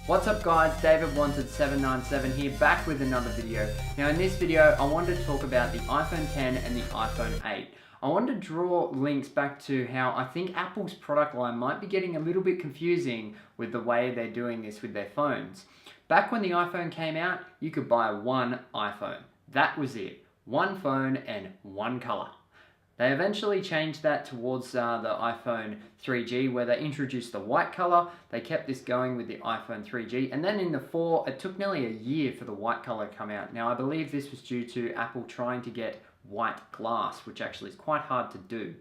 What's up guys, David Wanted 797 here, back with another video. Now in this video, I wanted to talk about the iPhone 10 and the iPhone 8. I wanted to draw links back to how I think Apple's product line might be getting a little bit confusing with the way they're doing this with their phones. Back when the iPhone came out, you could buy one iPhone. That was it. One phone and one color. They eventually changed that towards the iPhone 3G, where they introduced the white color. They kept this going with the iPhone 3G, and then in the 4, it took nearly a year for the white color to come out. Now I believe this was due to Apple trying to get white glass, which actually is quite hard to do.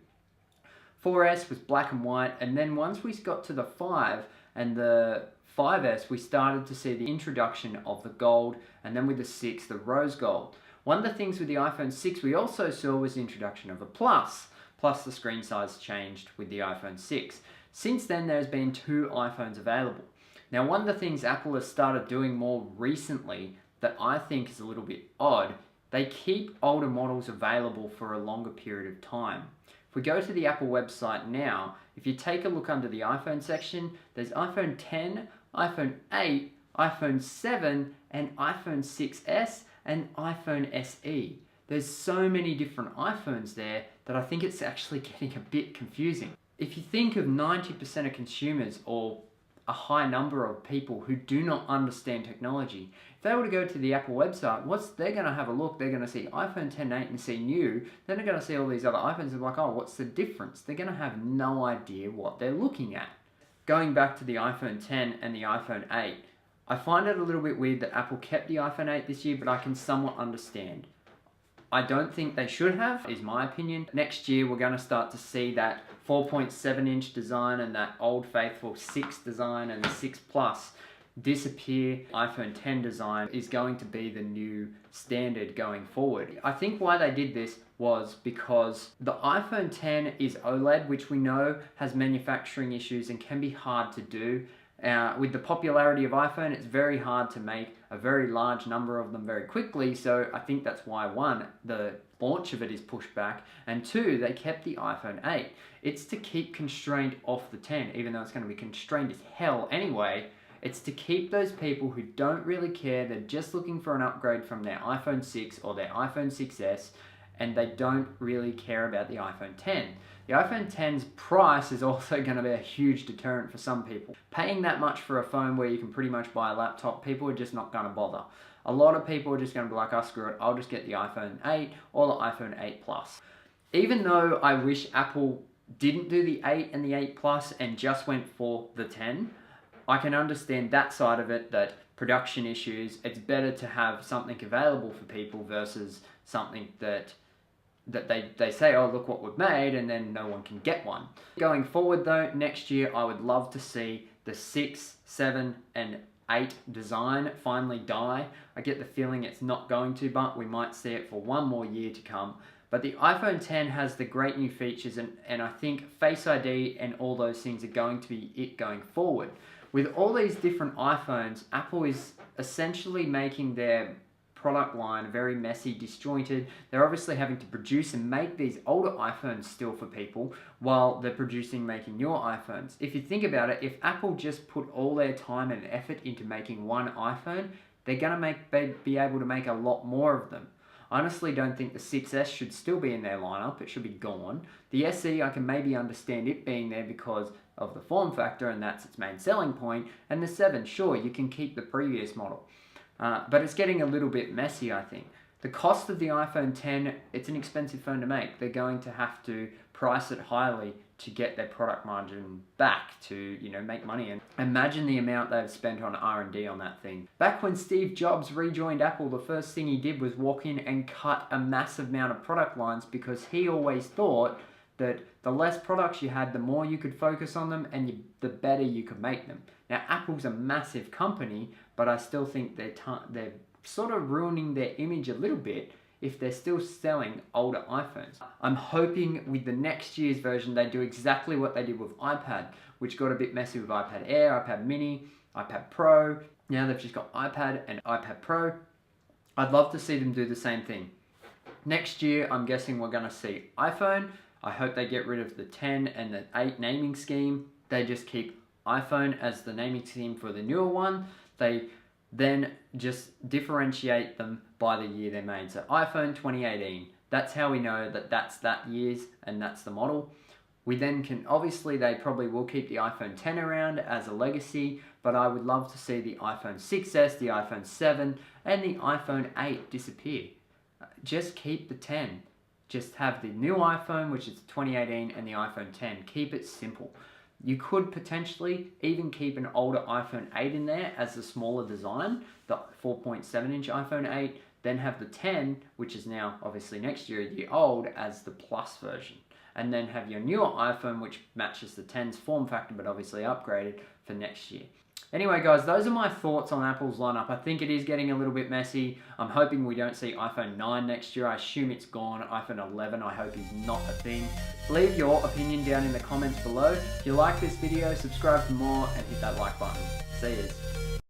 4S was black and white, and then once we got to the 5 and the 5S, we started to see the introduction of the gold, and then with the 6, the rose gold. One of the things with the iPhone 6 we also saw was the introduction of a plus the screen size changed with the iPhone 6. Since then, there's been 2 iPhones available. Now, one of the things Apple has started doing more recently that I think is a little bit odd, they keep older models available for a longer period of time. If we go to the Apple website now, if you take a look under the iPhone section, there's iPhone 10, iPhone 8, iPhone 7, and iPhone 6S, and iPhone SE. There's so many different iPhones there that I think it's actually getting a bit confusing. If you think of 90% of consumers, or a high number of people who do not understand technology, if they were to go to the Apple website, they're going to have a look, they're going to see iPhone 10, 8 and see new, then they're going to see all these other iPhones and be like, oh, what's the difference? They're going to have no idea what they're looking at. Going back to the iPhone 10 and the iPhone 8, I find it a little bit weird that Apple kept the iPhone 8 this year, but I can somewhat understand. I don't think they should have, is my opinion. Next year, we're going to start to see that 4.7-inch design and that old faithful 6 design and the 6 Plus disappear. iPhone 10 design is going to be the new standard going forward. I think why they did this was because the iPhone 10 is OLED, which we know has manufacturing issues and can be hard to do. With the popularity of iPhone, it's very hard to make a very large number of them very quickly, so I think that's why, 1, the launch of it is pushed back, and 2, they kept the iPhone 8. It's to keep constraint off the 10, even though it's going to be constrained as hell anyway. It's to keep those people who don't really care, they're just looking for an upgrade from their iPhone 6 or their iPhone 6S, and they don't really care about the iPhone 10. The iPhone 10's price is also going to be a huge deterrent for some people. Paying that much for a phone where you can pretty much buy a laptop, people are just not going to bother. A lot of people are just going to be like, oh, screw it, I'll just get the iPhone 8 or the iPhone 8 Plus. Even though I wish Apple didn't do the 8 and the 8 Plus and just went for the 10, I can understand that side of it, that production issues, it's better to have something available for people versus something that they say, oh, look what we've made, and then no one can get one. Going forward though, next year I would love to see the 6, 7 and 8 design finally die. I get the feeling it's not going to, but we might see it for one more year to come. But the iPhone 10 has the great new features, and I think Face ID and all those things are going to be it going forward. With all these different iPhones, Apple is essentially making their product line very messy, disjointed. They're obviously having to produce and make these older iPhones still for people while they're making newer iPhones. If you think about it, if Apple just put all their time and effort into making one iPhone, they're going to be able to make a lot more of them. I honestly don't think the 6S should still be in their lineup. It should be gone. The SE, I can maybe understand it being there because of the form factor, and that's its main selling point. And the 7, sure, you can keep the previous model. But it's getting a little bit messy, I think. The cost of the iPhone 10, it's an expensive phone to make. They're going to have to price it highly to get their product margin back to, make money. And imagine the amount they've spent on R&D on that thing. Back when Steve Jobs rejoined Apple, the first thing he did was walk in and cut a massive amount of product lines because he always thought that the less products you had, the more you could focus on them and the better you could make them. Now, Apple's a massive company, but I still think they're sort of ruining their image a little bit if they're still selling older iPhones. I'm hoping with the next year's version, they do exactly what they did with iPad, which got a bit messy with iPad Air, iPad Mini, iPad Pro. Now they've just got iPad and iPad Pro. I'd love to see them do the same thing. Next year, I'm guessing we're going to see iPhone. I hope they get rid of the 10 and the 8 naming scheme. They just keep iPhone as the naming scheme for the newer one. They then just differentiate them by the year they're made. So iPhone 2018, that's how we know that that's that year's and that's the model. We then can, obviously they probably will keep the iPhone 10 around as a legacy, but I would love to see the iPhone 6s, the iPhone 7, and the iPhone 8 disappear. Just keep the 10. Just have the new iPhone, which is 2018, and the iPhone 10. Keep it simple. You could potentially even keep an older iPhone 8 in there as the smaller design, the 4.7-inch iPhone 8, then have the 10, which is now obviously next year a year old, as the Plus version. And then have your newer iPhone, which matches the 10's form factor, but obviously upgraded for next year. Anyway, guys, those are my thoughts on Apple's lineup. I think it is getting a little bit messy. I'm hoping we don't see iPhone 9 next year. I assume it's gone. iPhone 11, I hope, is not a thing. Leave your opinion down in the comments below. If you like this video, subscribe for more and hit that like button. See yous.